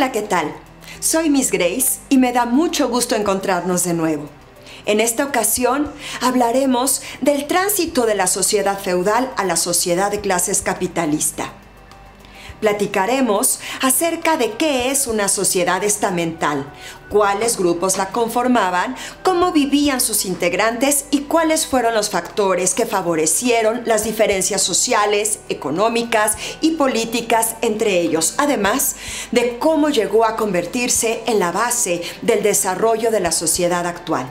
Hola, ¿qué tal? Soy Miss Grace y me da mucho gusto encontrarnos de nuevo. En esta ocasión hablaremos del tránsito de la sociedad feudal a la sociedad de clases capitalista. Platicaremos acerca de qué es una sociedad estamental, cuáles grupos la conformaban, cómo vivían sus integrantes y cuáles fueron los factores que favorecieron las diferencias sociales, económicas y políticas entre ellos, además de cómo llegó a convertirse en la base del desarrollo de la sociedad actual.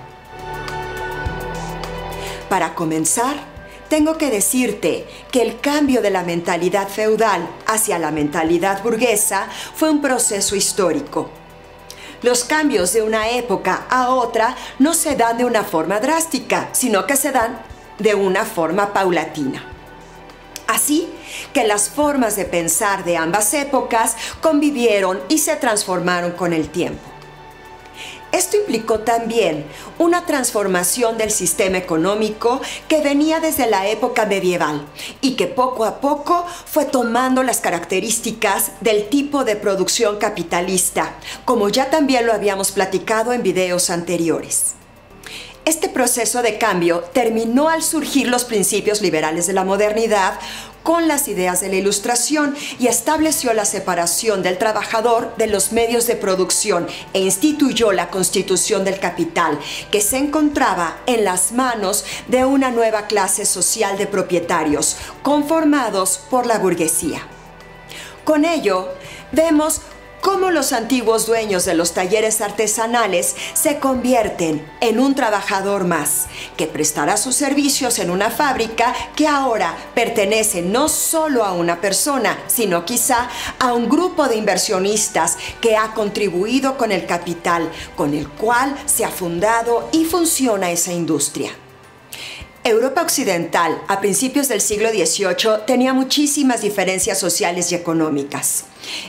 Para comenzar, tengo que decirte que el cambio de la mentalidad feudal hacia la mentalidad burguesa fue un proceso histórico. Los cambios de una época a otra no se dan de una forma drástica, sino que se dan de una forma paulatina. Así que las formas de pensar de ambas épocas convivieron y se transformaron con el tiempo. Esto implicó también una transformación del sistema económico que venía desde la época medieval y que poco a poco fue tomando las características del tipo de producción capitalista, como ya también lo habíamos platicado en videos anteriores. Este proceso de cambio terminó al surgir los principios liberales de la modernidad con las ideas de la Ilustración y estableció la separación del trabajador de los medios de producción e instituyó la constitución del capital, que se encontraba en las manos de una nueva clase social de propietarios, conformados por la burguesía. Con ello, vemos cómo los antiguos dueños de los talleres artesanales se convierten en un trabajador más, que prestará sus servicios en una fábrica que ahora pertenece no solo a una persona, sino quizá a un grupo de inversionistas que ha contribuido con el capital, con el cual se ha fundado y funciona esa industria. Europa Occidental, a principios del siglo XVIII, tenía muchísimas diferencias sociales y económicas.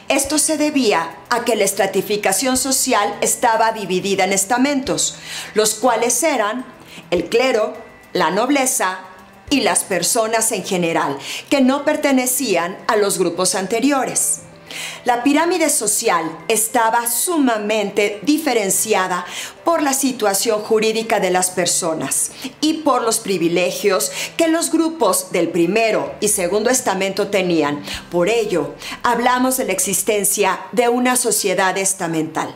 Esto se debía a que la estratificación social estaba dividida en estamentos, los cuales eran el clero, la nobleza y las personas en general, que no pertenecían a los grupos anteriores. La pirámide social estaba sumamente diferenciada por la situación jurídica de las personas y por los privilegios que los grupos del primero y segundo estamento tenían. Por ello, hablamos de la existencia de una sociedad estamental.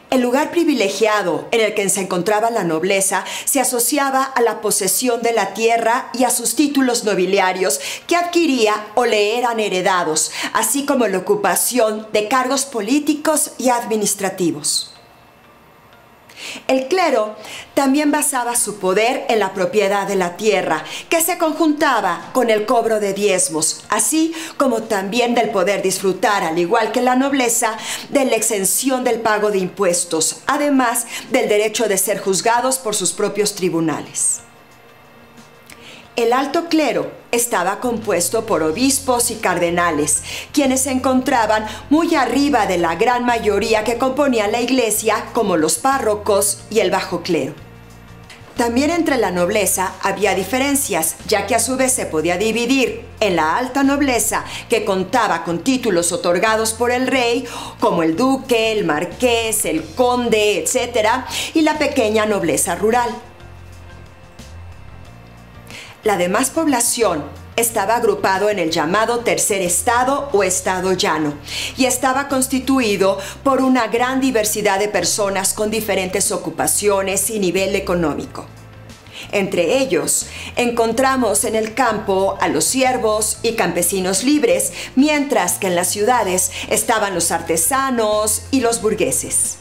El lugar privilegiado en el que se encontraba la nobleza se asociaba a la posesión de la tierra y a sus títulos nobiliarios que adquiría o le eran heredados, así como la ocupación de cargos políticos y administrativos. El clero también basaba su poder en la propiedad de la tierra, que se conjuntaba con el cobro de diezmos, así como también del poder disfrutar, al igual que la nobleza, de la exención del pago de impuestos, además del derecho de ser juzgados por sus propios tribunales. El alto clero estaba compuesto por obispos y cardenales, quienes se encontraban muy arriba de la gran mayoría que componía la iglesia, como los párrocos y el bajo clero. También entre la nobleza había diferencias, ya que a su vez se podía dividir en la alta nobleza, que contaba con títulos otorgados por el rey, como el duque, el marqués, el conde, etc., y la pequeña nobleza rural. La demás población estaba agrupado en el llamado tercer estado o estado llano y estaba constituido por una gran diversidad de personas con diferentes ocupaciones y nivel económico. Entre ellos, encontramos en el campo a los siervos y campesinos libres, mientras que en las ciudades estaban los artesanos y los burgueses.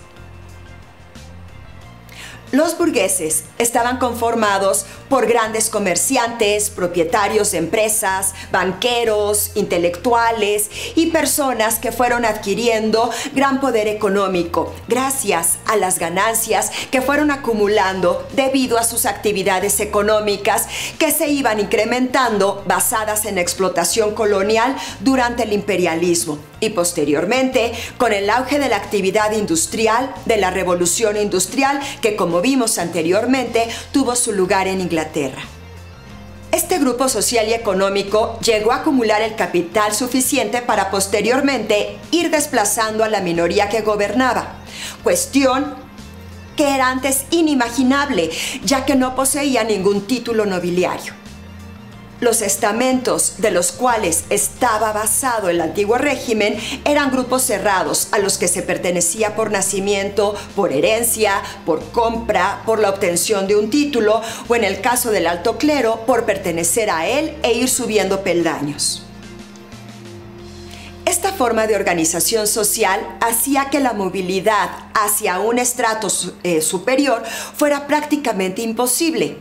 Los burgueses estaban conformados por grandes comerciantes, propietarios de empresas, banqueros, intelectuales y personas que fueron adquiriendo gran poder económico gracias a las ganancias que fueron acumulando debido a sus actividades económicas que se iban incrementando basadas en la explotación colonial durante el imperialismo y posteriormente con el auge de la actividad industrial, de la revolución industrial que, como vimos anteriormente, tuvo su lugar en Inglaterra. Este grupo social y económico llegó a acumular el capital suficiente para posteriormente ir desplazando a la minoría que gobernaba, cuestión que era antes inimaginable, ya que no poseía ningún título nobiliario. Los estamentos de los cuales estaba basado el antiguo régimen eran grupos cerrados a los que se pertenecía por nacimiento, por herencia, por compra, por la obtención de un título o, en el caso del alto clero, por pertenecer a él e ir subiendo peldaños. Esta forma de organización social hacía que la movilidad hacia un estrato superior fuera prácticamente imposible.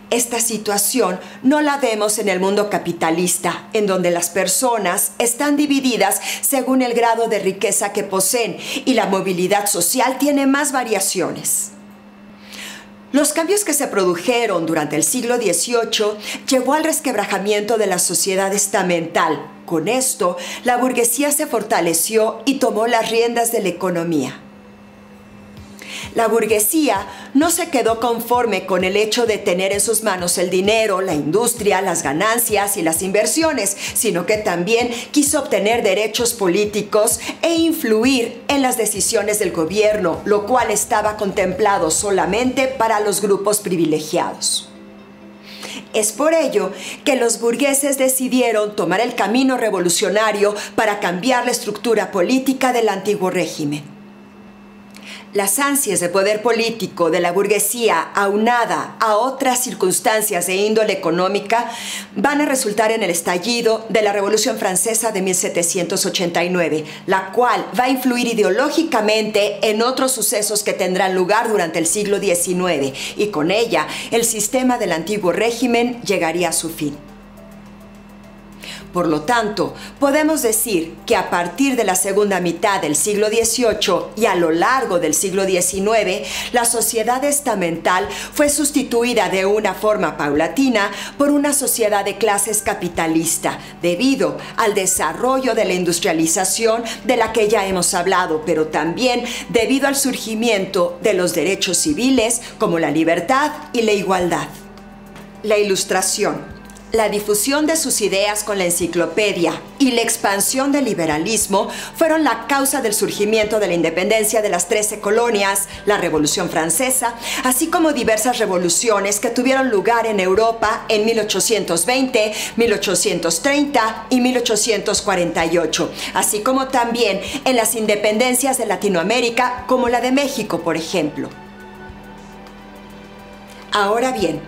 Esta situación no la vemos en el mundo capitalista, en donde las personas están divididas según el grado de riqueza que poseen y la movilidad social tiene más variaciones. Los cambios que se produjeron durante el siglo XVIII llevó al resquebrajamiento de la sociedad estamental. Con esto, la burguesía se fortaleció y tomó las riendas de la economía. La burguesía no se quedó conforme con el hecho de tener en sus manos el dinero, la industria, las ganancias y las inversiones, sino que también quiso obtener derechos políticos e influir en las decisiones del gobierno, lo cual estaba contemplado solamente para los grupos privilegiados. Es por ello que los burgueses decidieron tomar el camino revolucionario para cambiar la estructura política del antiguo régimen. Las ansias de poder político de la burguesía, aunada a otras circunstancias de índole económica, van a resultar en el estallido de la Revolución Francesa de 1789, la cual va a influir ideológicamente en otros sucesos que tendrán lugar durante el siglo XIX, y con ella el sistema del antiguo régimen llegaría a su fin. Por lo tanto, podemos decir que a partir de la segunda mitad del siglo XVIII y a lo largo del siglo XIX, la sociedad estamental fue sustituida de una forma paulatina por una sociedad de clases capitalista, debido al desarrollo de la industrialización de la que ya hemos hablado, pero también debido al surgimiento de los derechos civiles como la libertad y la igualdad. La Ilustración, la difusión de sus ideas con la enciclopedia y la expansión del liberalismo fueron la causa del surgimiento de la independencia de las 13 colonias, la Revolución Francesa, así como diversas revoluciones que tuvieron lugar en Europa en 1820, 1830 y 1848, así como también en las independencias de Latinoamérica, como la de México, por ejemplo. Ahora bien,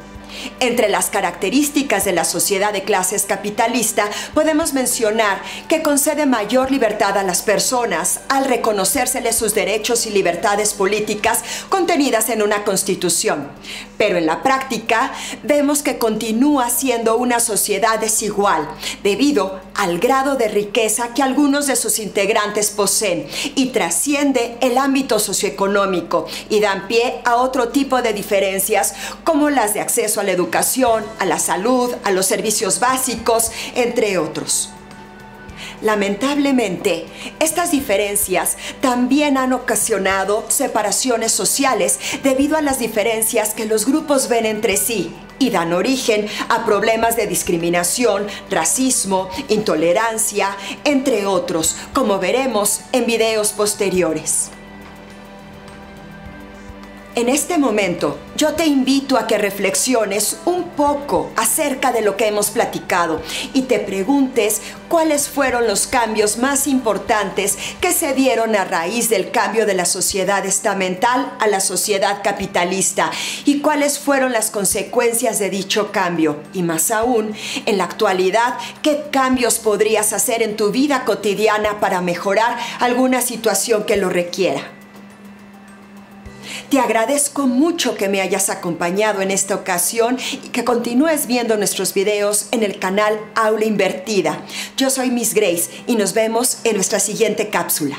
entre las características de la sociedad de clases capitalista podemos mencionar que concede mayor libertad a las personas al reconocérseles sus derechos y libertades políticas contenidas en una constitución. Pero en la práctica vemos que continúa siendo una sociedad desigual debido al grado de riqueza que algunos de sus integrantes poseen y trasciende el ámbito socioeconómico y dan pie a otro tipo de diferencias como las de acceso a la educación, a la salud, a los servicios básicos, entre otros. Lamentablemente, estas diferencias también han ocasionado separaciones sociales debido a las diferencias que los grupos ven entre sí y dan origen a problemas de discriminación, racismo, intolerancia, entre otros, como veremos en videos posteriores. En este momento, yo te invito a que reflexiones un poco acerca de lo que hemos platicado y te preguntes cuáles fueron los cambios más importantes que se dieron a raíz del cambio de la sociedad estamental a la sociedad capitalista y cuáles fueron las consecuencias de dicho cambio. Y más aún, en la actualidad, ¿qué cambios podrías hacer en tu vida cotidiana para mejorar alguna situación que lo requiera? Te agradezco mucho que me hayas acompañado en esta ocasión y que continúes viendo nuestros videos en el canal Aula Invertida. Yo soy Miss Grace y nos vemos en nuestra siguiente cápsula.